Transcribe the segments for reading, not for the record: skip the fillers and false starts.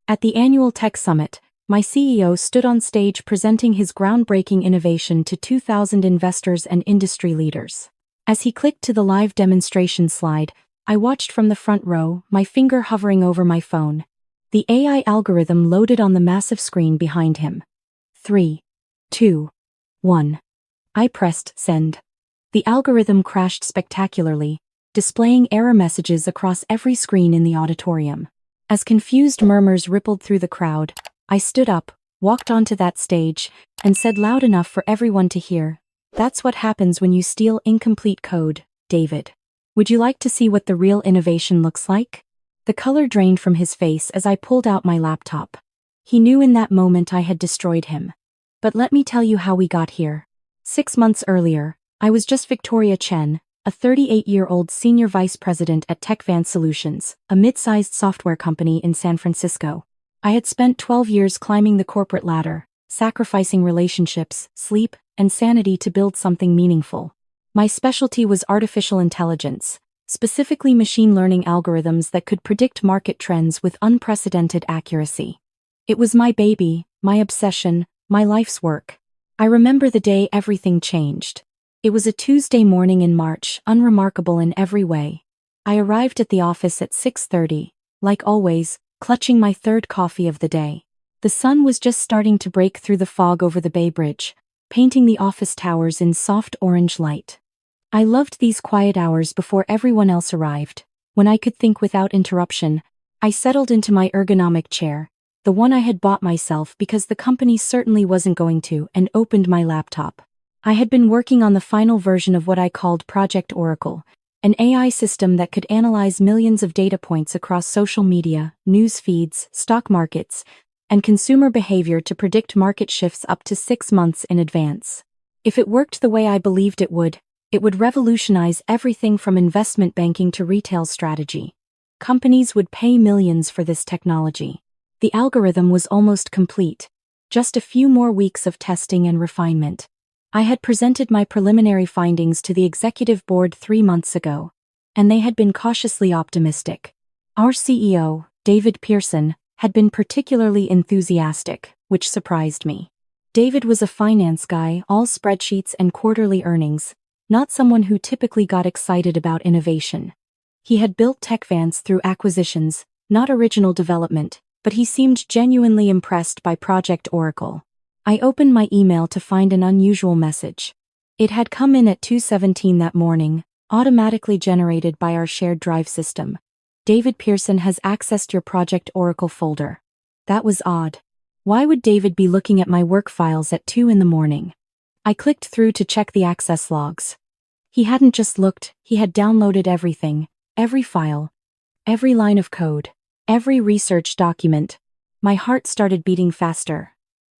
At the annual Tech Summit, my CEO stood on stage presenting his groundbreaking innovation to 2,000 investors and industry leaders. As he clicked to the live demonstration slide, I watched from the front row, my finger hovering over my phone. The AI algorithm loaded on the massive screen behind him. 3, 2, 1. I pressed send. The algorithm crashed spectacularly, displaying error messages across every screen in the auditorium. As confused murmurs rippled through the crowd, I stood up, walked onto that stage, and said loud enough for everyone to hear, "That's what happens when you steal incomplete code, David. Would you like to see what the real innovation looks like?" The color drained from his face as I pulled out my laptop. He knew in that moment I had destroyed him. But let me tell you how we got here. 6 months earlier, I was just Victoria Chen, a 38-year-old senior vice president at TechVance Solutions, a mid-sized software company in San Francisco. I had spent 12 years climbing the corporate ladder, sacrificing relationships, sleep, and sanity to build something meaningful. My specialty was artificial intelligence, specifically machine learning algorithms that could predict market trends with unprecedented accuracy. It was my baby, my obsession, my life's work. I remember the day everything changed. It was a Tuesday morning in March, unremarkable in every way. I arrived at the office at 6:30, like always, clutching my third coffee of the day. The sun was just starting to break through the fog over the Bay Bridge, painting the office towers in soft orange light. I loved these quiet hours before everyone else arrived. When I could think without interruption, I settled into my ergonomic chair, the one I had bought myself because the company certainly wasn't going to, and opened my laptop. I had been working on the final version of what I called Project Oracle, an AI system that could analyze millions of data points across social media, news feeds, stock markets, and consumer behavior to predict market shifts up to 6 months in advance. If it worked the way I believed it would revolutionize everything from investment banking to retail strategy. Companies would pay millions for this technology. The algorithm was almost complete, just a few more weeks of testing and refinement. I had presented my preliminary findings to the executive board 3 months ago, and they had been cautiously optimistic. Our CEO, David Pearson, had been particularly enthusiastic, which surprised me. David was a finance guy, all spreadsheets and quarterly earnings, not someone who typically got excited about innovation. He had built TechVance through acquisitions, not original development, but he seemed genuinely impressed by Project Oracle. I opened my email to find an unusual message. It had come in at 2:17 that morning, automatically generated by our shared drive system. David Pearson has accessed your Project Oracle folder. That was odd. Why would David be looking at my work files at 2 in the morning? I clicked through to check the access logs. He hadn't just looked, he had downloaded everything, every file, every line of code, every research document. My heart started beating faster.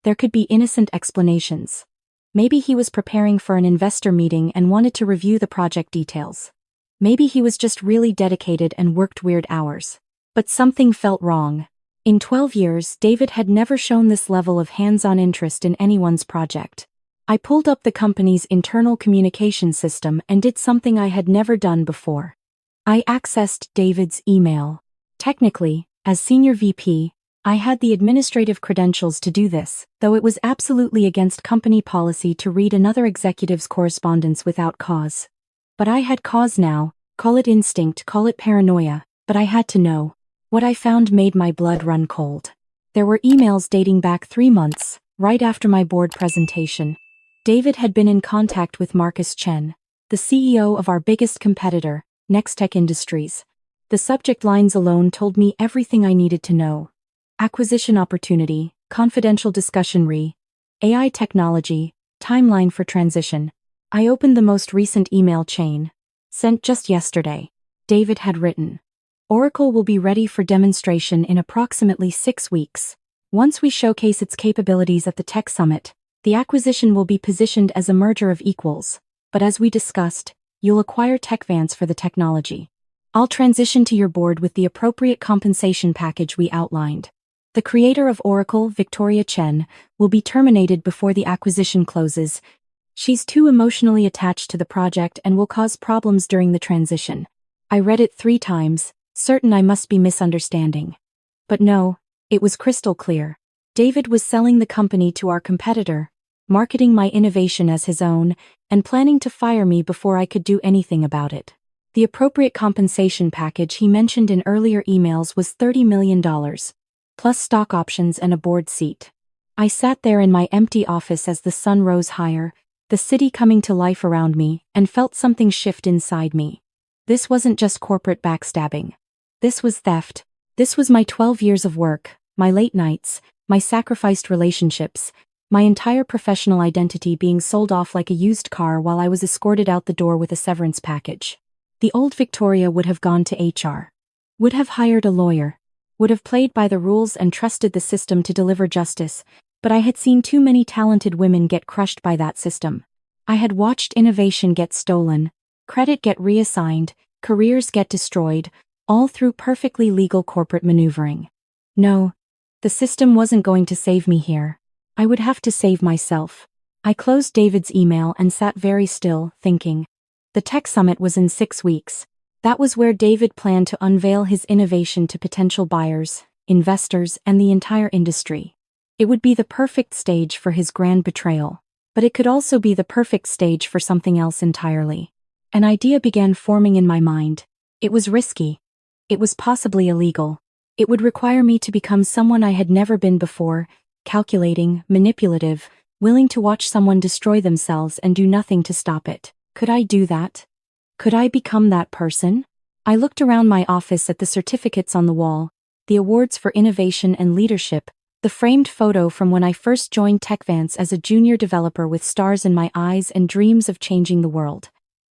There could be innocent explanations. Maybe he was preparing for an investor meeting and wanted to review the project details. Maybe he was just really dedicated and worked weird hours. But something felt wrong. In 12 years, David had never shown this level of hands-on interest in anyone's project. I pulled up the company's internal communication system and did something I had never done before. I accessed David's email. Technically, as senior VP, I had the administrative credentials to do this, though it was absolutely against company policy to read another executive's correspondence without cause. But I had cause now, call it instinct, call it paranoia, but I had to know. What I found made my blood run cold. There were emails dating back 3 months, right after my board presentation. David had been in contact with Marcus Chen, the CEO of our biggest competitor, Nextech Industries. The subject lines alone told me everything I needed to know. Acquisition opportunity, confidential discussion AI technology, timeline for transition. I opened the most recent email chain. Sent just yesterday. David had written, "Oracle will be ready for demonstration in approximately 6 weeks. Once we showcase its capabilities at the Tech Summit, the acquisition will be positioned as a merger of equals, but as we discussed, you'll acquire TechVance for the technology. I'll transition to your board with the appropriate compensation package we outlined. The creator of Oracle, Victoria Chen, will be terminated before the acquisition closes. She's too emotionally attached to the project and will cause problems during the transition." I read it 3 times, certain I must be misunderstanding. But no, It was crystal clear. David was selling the company to our competitor, marketing my innovation as his own, and planning to fire me before I could do anything about it. The appropriate compensation package he mentioned in earlier emails was $30 million, plus stock options and a board seat. I sat there in my empty office as the sun rose higher, the city coming to life around me, and felt something shift inside me. This wasn't just corporate backstabbing. This was theft. This was my 12 years of work, my late nights, my sacrificed relationships, my entire professional identity being sold off like a used car while I was escorted out the door with a severance package. The old Victoria would have gone to HR. Would have hired a lawyer. Would have played by the rules and trusted the system to deliver justice, but I had seen too many talented women get crushed by that system. I had watched innovation get stolen, credit get reassigned, careers get destroyed, all through perfectly legal corporate maneuvering. No, the system wasn't going to save me here. I would have to save myself. I closed David's email and sat very still, thinking. The tech summit was in 6 weeks. That was where David planned to unveil his innovation to potential buyers, investors, and the entire industry. It would be the perfect stage for his grand betrayal, but it could also be the perfect stage for something else entirely. An idea began forming in my mind. It was risky. It was possibly illegal. It would require me to become someone I had never been before, calculating, manipulative, willing to watch someone destroy themselves and do nothing to stop it. Could I do that? Could I become that person? I looked around my office at the certificates on the wall, the awards for innovation and leadership, the framed photo from when I first joined TechVance as a junior developer with stars in my eyes and dreams of changing the world.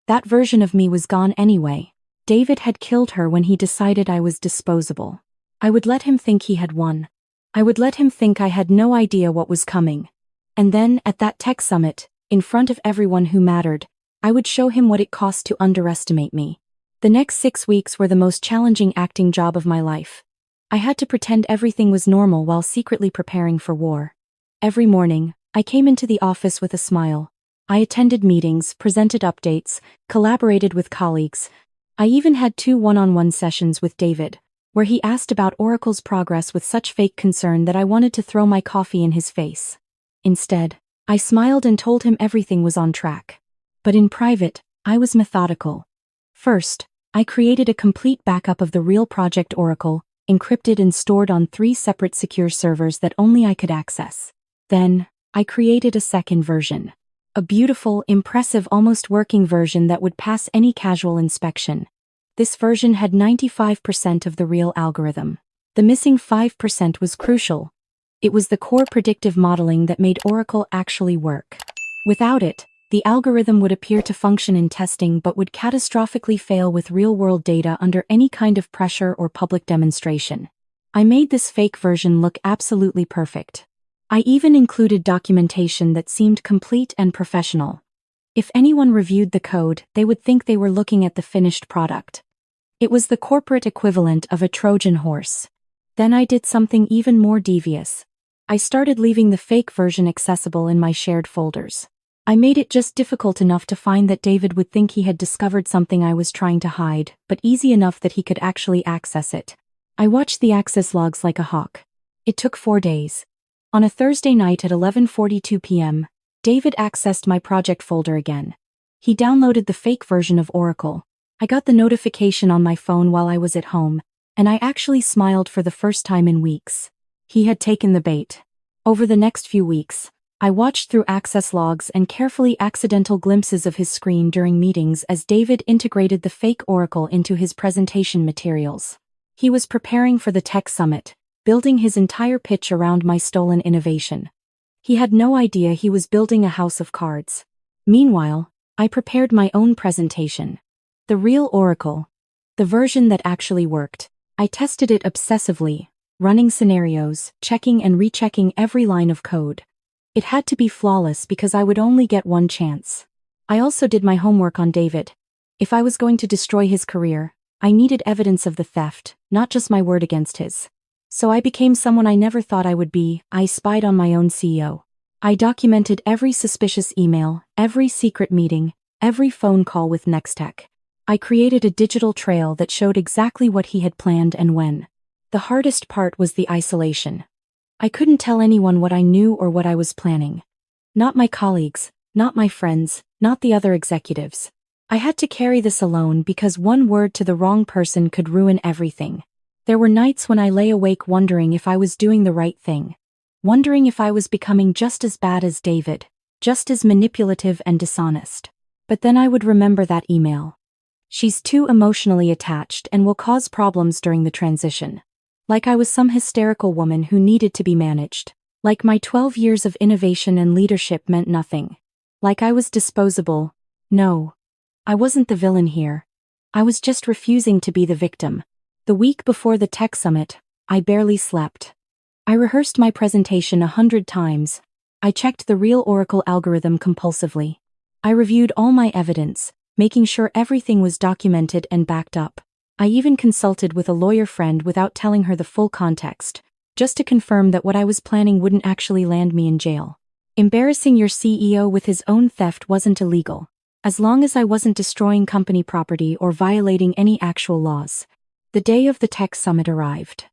That version of me was gone anyway. David had killed her when he decided I was disposable. I would let him think he had won. I would let him think I had no idea what was coming. And then, at that tech summit, in front of everyone who mattered, I would show him what it cost to underestimate me. The next 6 weeks were the most challenging acting job of my life. I had to pretend everything was normal while secretly preparing for war. Every morning, I came into the office with a smile. I attended meetings, presented updates, collaborated with colleagues. I even had 2 one-on-one sessions with David, where he asked about Oracle's progress with such fake concern that I wanted to throw my coffee in his face. Instead, I smiled and told him everything was on track. But in private, I was methodical. First, I created a complete backup of the real project Oracle, encrypted and stored on 3 separate secure servers that only I could access. Then, I created a second version. A beautiful, impressive, almost working version that would pass any casual inspection. This version had 95% of the real algorithm. The missing 5% was crucial. It was the core predictive modeling that made Oracle actually work. Without it, the algorithm would appear to function in testing but would catastrophically fail with real-world data under any kind of pressure or public demonstration. I made this fake version look absolutely perfect. I even included documentation that seemed complete and professional. If anyone reviewed the code, they would think they were looking at the finished product. It was the corporate equivalent of a Trojan horse. Then I did something even more devious. I started leaving the fake version accessible in my shared folders. I made it just difficult enough to find that David would think he had discovered something I was trying to hide, but easy enough that he could actually access it. I watched the access logs like a hawk. It took 4 days. On a Thursday night at 11:42 p.m., David accessed my project folder again. He downloaded the fake version of Oracle. I got the notification on my phone while I was at home, and I actually smiled for the first time in weeks. He had taken the bait. Over the next few weeks, I watched through access logs and carefully accidental glimpses of his screen during meetings as David integrated the fake Oracle into his presentation materials. He was preparing for the tech summit, building his entire pitch around my stolen innovation. He had no idea he was building a house of cards. Meanwhile, I prepared my own presentation. The real Oracle. The version that actually worked. I tested it obsessively, running scenarios, checking and rechecking every line of code. It had to be flawless because I would only get one chance. I also did my homework on David. If I was going to destroy his career, I needed evidence of the theft, not just my word against his. So I became someone I never thought I would be. I spied on my own CEO. I documented every suspicious email, every secret meeting, every phone call with Nextech. I created a digital trail that showed exactly what he had planned and when. The hardest part was the isolation. I couldn't tell anyone what I knew or what I was planning. Not my colleagues, not my friends, not the other executives. I had to carry this alone because one word to the wrong person could ruin everything. There were nights when I lay awake wondering if I was doing the right thing. Wondering if I was becoming just as bad as David, just as manipulative and dishonest. But then I would remember that email. She's too emotionally attached and will cause problems during the transition. Like I was some hysterical woman who needed to be managed. Like my 12 years of innovation and leadership meant nothing. Like I was disposable. No. I wasn't the villain here. I was just refusing to be the victim. The week before the tech summit, I barely slept. I rehearsed my presentation 100 times. I checked the real Oracle algorithm compulsively. I reviewed all my evidence, making sure everything was documented and backed up. I even consulted with a lawyer friend without telling her the full context, just to confirm that what I was planning wouldn't actually land me in jail. Embarrassing your CEO with his own theft wasn't illegal, as long as I wasn't destroying company property or violating any actual laws. The day of the tech summit arrived.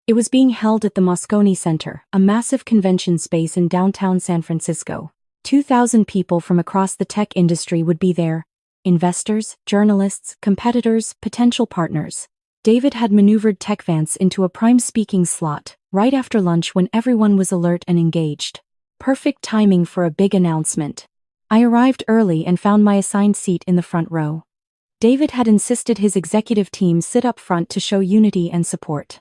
It was being held at the Moscone Center, a massive convention space in downtown San Francisco. 2,000 people from across the tech industry would be there. Investors, journalists, competitors, potential partners. David had maneuvered TechVance into a prime speaking slot, right after lunch when everyone was alert and engaged. Perfect timing for a big announcement. I arrived early and found my assigned seat in the front row. David had insisted his executive team sit up front to show unity and support.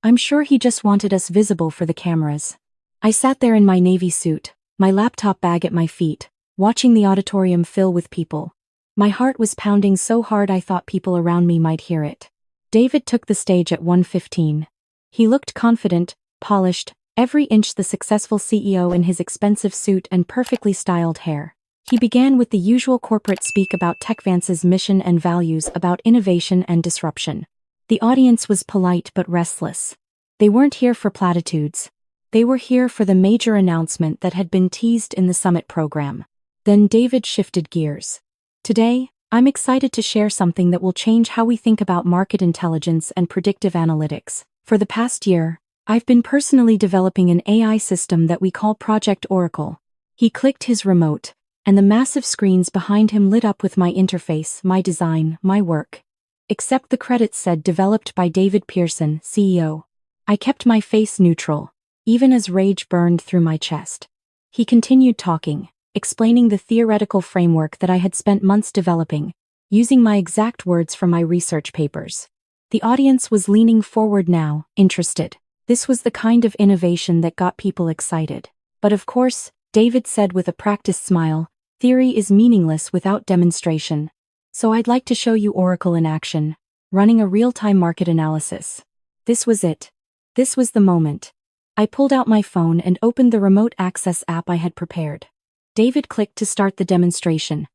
I'm sure he just wanted us visible for the cameras. I sat there in my navy suit, my laptop bag at my feet, watching the auditorium fill with people. My heart was pounding so hard I thought people around me might hear it. David took the stage at 1:15. He looked confident, polished, every inch the successful CEO in his expensive suit and perfectly styled hair. He began with the usual corporate speak about TechVance's mission and values, about innovation and disruption. The audience was polite but restless. They weren't here for platitudes. They were here for the major announcement that had been teased in the summit program. Then David shifted gears. Today, I'm excited to share something that will change how we think about market intelligence and predictive analytics. For the past year, I've been personally developing an AI system that we call Project Oracle. He clicked his remote, and the massive screens behind him lit up with my interface, my design, my work. Except the credits said developed by David Pearson, CEO. I kept my face neutral, even as rage burned through my chest. He continued talking, explaining the theoretical framework that I had spent months developing, using my exact words from my research papers. The audience was leaning forward now, interested. This was the kind of innovation that got people excited. But of course, David said with a practiced smile, theory is meaningless without demonstration. So I'd like to show you Oracle in action, running a real-time market analysis. This was it. This was the moment. I pulled out my phone and opened the remote access app I had prepared. David clicked to start the demonstration,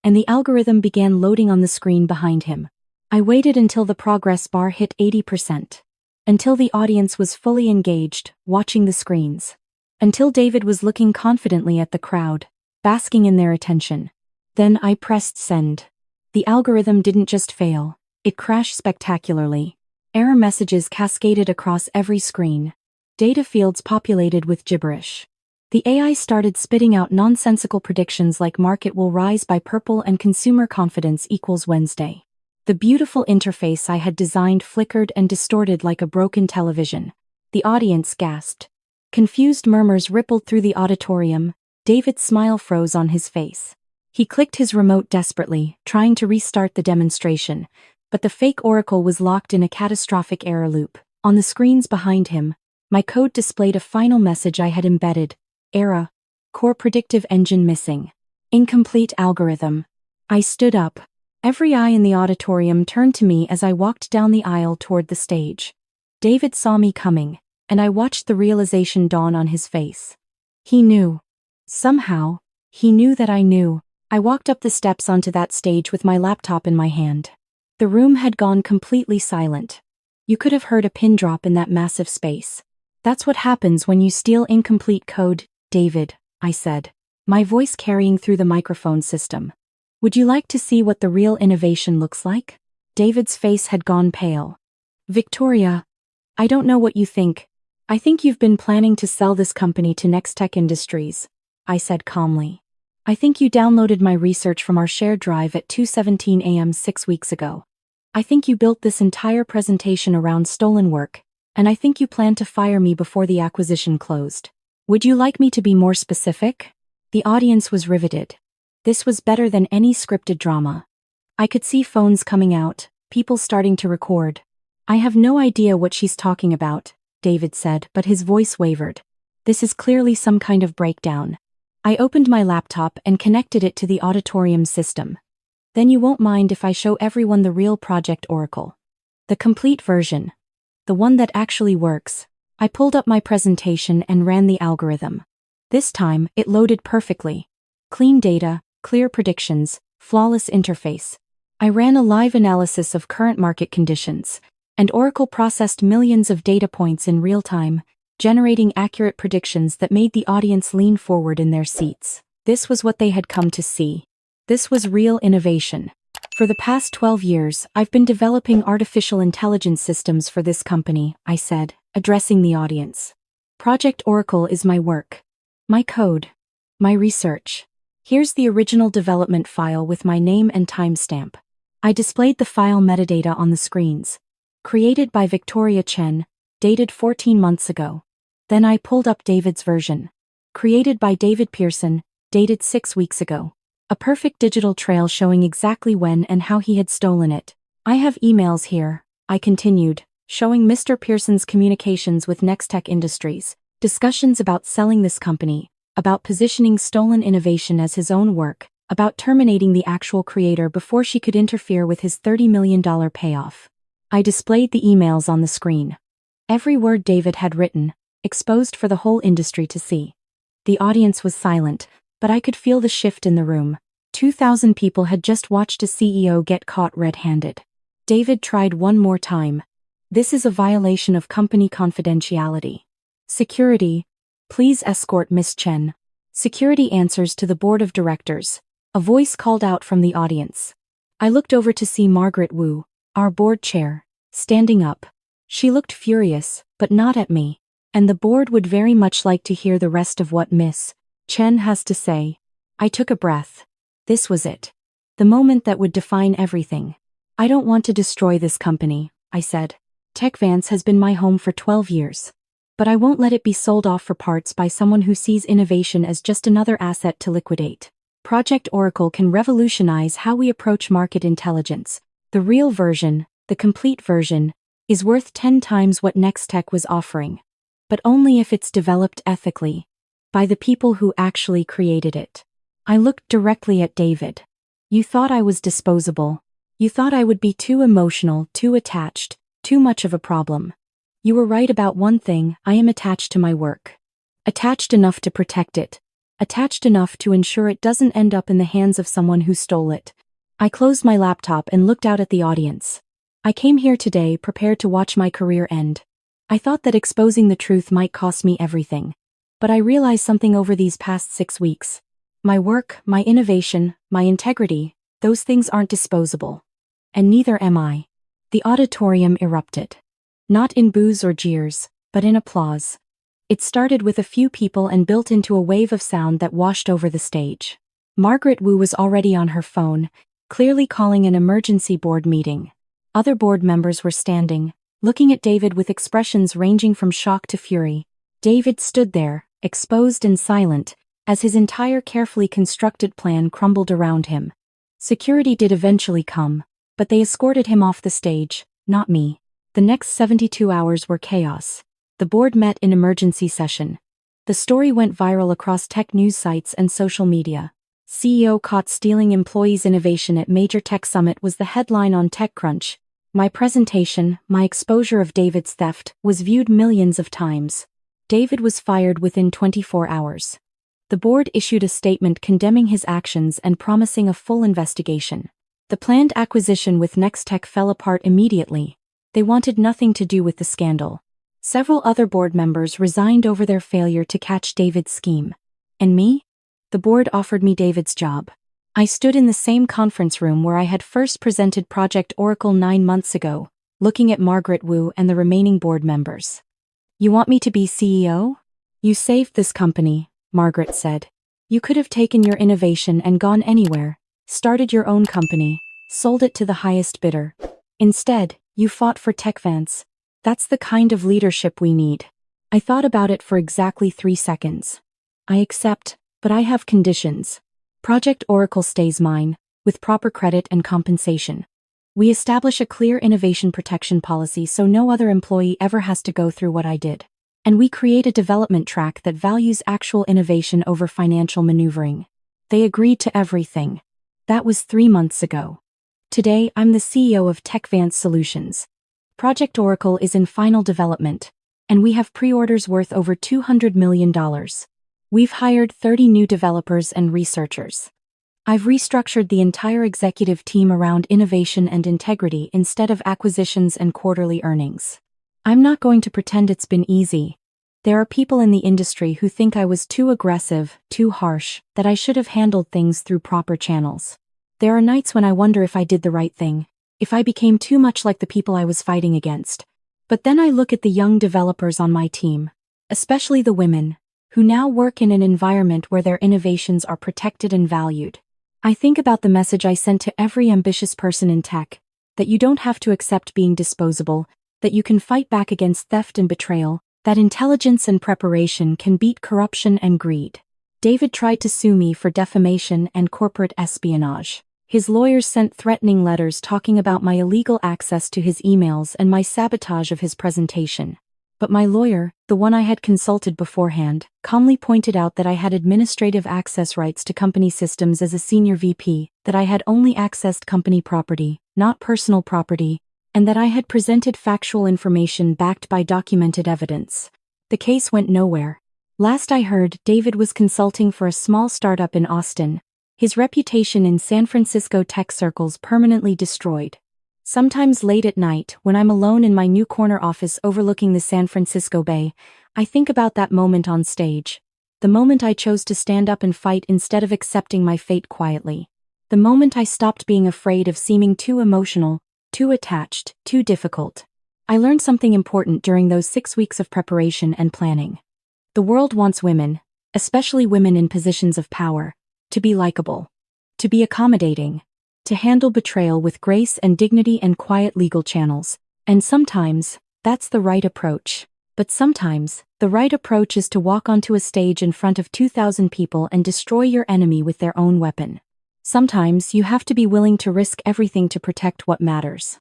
and the algorithm began loading on the screen behind him. I waited until the progress bar hit 80%. Until the audience was fully engaged, watching the screens. Until David was looking confidently at the crowd, basking in their attention. Then I pressed send. The algorithm didn't just fail, it crashed spectacularly. Error messages cascaded across every screen. Data fields populated with gibberish. The AI started spitting out nonsensical predictions like market will rise by purple and consumer confidence equals Wednesday. The beautiful interface I had designed flickered and distorted like a broken television. The audience gasped. Confused murmurs rippled through the auditorium. David's smile froze on his face. He clicked his remote desperately, trying to restart the demonstration, but the fake Oracle was locked in a catastrophic error loop. On the screens behind him, my code displayed a final message I had embedded. Error. Core predictive engine missing. Incomplete algorithm. I stood up. Every eye in the auditorium turned to me as I walked down the aisle toward the stage. David saw me coming, and I watched the realization dawn on his face. He knew. Somehow, he knew that I knew. I walked up the steps onto that stage with my laptop in my hand. The room had gone completely silent. You could have heard a pin drop in that massive space. That's what happens when you steal incomplete code, David, I said, my voice carrying through the microphone system. Would you like to see what the real innovation looks like? David's face had gone pale. Victoria, I don't know what you think. I think you've been planning to sell this company to Nextech Industries, I said calmly. I think you downloaded my research from our shared drive at 2:17 a.m. 6 weeks ago. I think you built this entire presentation around stolen work, and I think you plan to fire me before the acquisition closed. Would you like me to be more specific? The audience was riveted. This was better than any scripted drama. I could see phones coming out, people starting to record. I have no idea what she's talking about, David said, but his voice wavered. This is clearly some kind of breakdown. I opened my laptop and connected it to the auditorium system. Then you won't mind if I show everyone the real Project Oracle. The complete version. The one that actually works. I pulled up my presentation and ran the algorithm. This time, it loaded perfectly. Clean data, clear predictions, flawless interface. I ran a live analysis of current market conditions, and Oracle processed millions of data points in real time, generating accurate predictions that made the audience lean forward in their seats. This was what they had come to see. This was real innovation. For the past 12 years, I've been developing artificial intelligence systems for this company, I said, addressing the audience. Project Oracle is my work. My code. My research. Here's the original development file with my name and timestamp. I displayed the file metadata on the screens. Created by Victoria Chen, dated 14 months ago. Then I pulled up David's version. Created by David Pearson, dated 6 weeks ago. A perfect digital trail showing exactly when and how he had stolen it. I have emails here, I continued, showing Mr. Pearson's communications with Nextech Industries, discussions about selling this company, about positioning stolen innovation as his own work, about terminating the actual creator before she could interfere with his $30 million payoff. I displayed the emails on the screen. Every word David had written, exposed for the whole industry to see. The audience was silent, but I could feel the shift in the room. 2,000 people had just watched a CEO get caught red-handed. David tried one more time. This is a violation of company confidentiality. Security. Please escort Miss Chen. Security answers to the board of directors. A voice called out from the audience. I looked over to see Margaret Wu, our board chair, standing up. She looked furious, but not at me. And the board would very much like to hear the rest of what Miss Chen has to say. I took a breath. This was it. The moment that would define everything. I don't want to destroy this company, I said. TechVance has been my home for 12 years. But I won't let it be sold off for parts by someone who sees innovation as just another asset to liquidate. Project Oracle can revolutionize how we approach market intelligence. The real version, the complete version, is worth 10 times what Nextech was offering. But only if it's developed ethically. By the people who actually created it. I looked directly at David. You thought I was disposable. You thought I would be too emotional, too attached, too much of a problem. You were right about one thing, I am attached to my work. Attached enough to protect it. Attached enough to ensure it doesn't end up in the hands of someone who stole it. I closed my laptop and looked out at the audience. I came here today prepared to watch my career end. I thought that exposing the truth might cost me everything. But I realized something over these past 6 weeks. My work, my innovation, my integrity, those things aren't disposable. And neither am I. The auditorium erupted. Not in boos or jeers, but in applause. It started with a few people and built into a wave of sound that washed over the stage. Margaret Wu was already on her phone, clearly calling an emergency board meeting. Other board members were standing, looking at David with expressions ranging from shock to fury. David stood there, exposed and silent, as his entire carefully constructed plan crumbled around him. Security did eventually come, but they escorted him off the stage, not me. The next 72 hours were chaos. The board met in emergency session. The story went viral across tech news sites and social media. CEO caught stealing employees' innovation at major tech summit was the headline on TechCrunch. My presentation, my exposure of David's theft, was viewed millions of times. David was fired within 24 hours. The board issued a statement condemning his actions and promising a full investigation. The planned acquisition with Nextech fell apart immediately. They wanted nothing to do with the scandal. Several other board members resigned over their failure to catch David's scheme. And me? The board offered me David's job. I stood in the same conference room where I had first presented Project Oracle 9 months ago, looking at Margaret Wu and the remaining board members. You want me to be CEO? You saved this company, Margaret said. You could have taken your innovation and gone anywhere, started your own company, sold it to the highest bidder. Instead, you fought for TechVance. That's the kind of leadership we need. I thought about it for exactly 3 seconds. I accept, but I have conditions. Project Oracle stays mine, with proper credit and compensation. We establish a clear innovation protection policy so no other employee ever has to go through what I did. And we create a development track that values actual innovation over financial maneuvering. They agreed to everything. That was 3 months ago. Today, I'm the CEO of TechVance Solutions. Project Oracle is in final development, and we have pre-orders worth over $200 million. We've hired 30 new developers and researchers. I've restructured the entire executive team around innovation and integrity instead of acquisitions and quarterly earnings. I'm not going to pretend it's been easy. There are people in the industry who think I was too aggressive, too harsh, that I should have handled things through proper channels. There are nights when I wonder if I did the right thing, if I became too much like the people I was fighting against. But then I look at the young developers on my team, especially the women, who now work in an environment where their innovations are protected and valued. I think about the message I sent to every ambitious person in tech, that you don't have to accept being disposable, that you can fight back against theft and betrayal, that intelligence and preparation can beat corruption and greed. David tried to sue me for defamation and corporate espionage. His lawyers sent threatening letters talking about my illegal access to his emails and my sabotage of his presentation. But my lawyer, the one I had consulted beforehand, calmly pointed out that I had administrative access rights to company systems as a senior VP, that I had only accessed company property, not personal property, and that I had presented factual information backed by documented evidence. The case went nowhere. Last I heard, David was consulting for a small startup in Austin, his reputation in San Francisco tech circles permanently destroyed. Sometimes late at night, when I'm alone in my new corner office overlooking the San Francisco Bay, I think about that moment on stage. The moment I chose to stand up and fight instead of accepting my fate quietly. The moment I stopped being afraid of seeming too emotional, too attached, too difficult. I learned something important during those 6 weeks of preparation and planning. The world wants women, especially women in positions of power, to be likable, to be accommodating, to handle betrayal with grace and dignity and quiet legal channels. And sometimes, that's the right approach. But sometimes, the right approach is to walk onto a stage in front of 2,000 people and destroy your enemy with their own weapon. Sometimes you have to be willing to risk everything to protect what matters.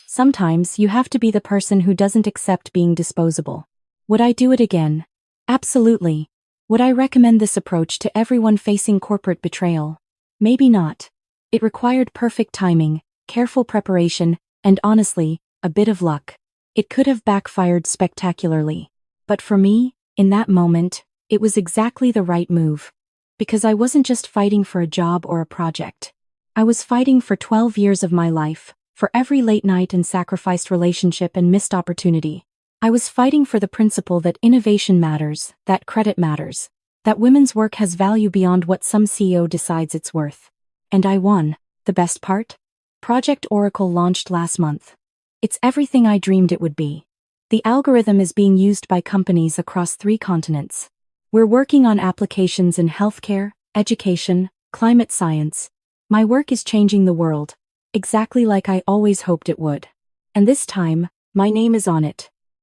Sometimes you have to be the person who doesn't accept being disposable. Would I do it again? Absolutely. Would I recommend this approach to everyone facing corporate betrayal? Maybe not. It required perfect timing, careful preparation, and honestly, a bit of luck. It could have backfired spectacularly. But for me, in that moment, it was exactly the right move. Because I wasn't just fighting for a job or a project. I was fighting for 12 years of my life, for every late night and sacrificed relationship and missed opportunity. I was fighting for the principle that innovation matters, that credit matters, that women's work has value beyond what some CEO decides it's worth. And I won. The best part? Project Oracle launched last month. It's everything I dreamed it would be. The algorithm is being used by companies across 3 continents. We're working on applications in healthcare, education, climate science. My work is changing the world, exactly like I always hoped it would. And this time, my name is on it.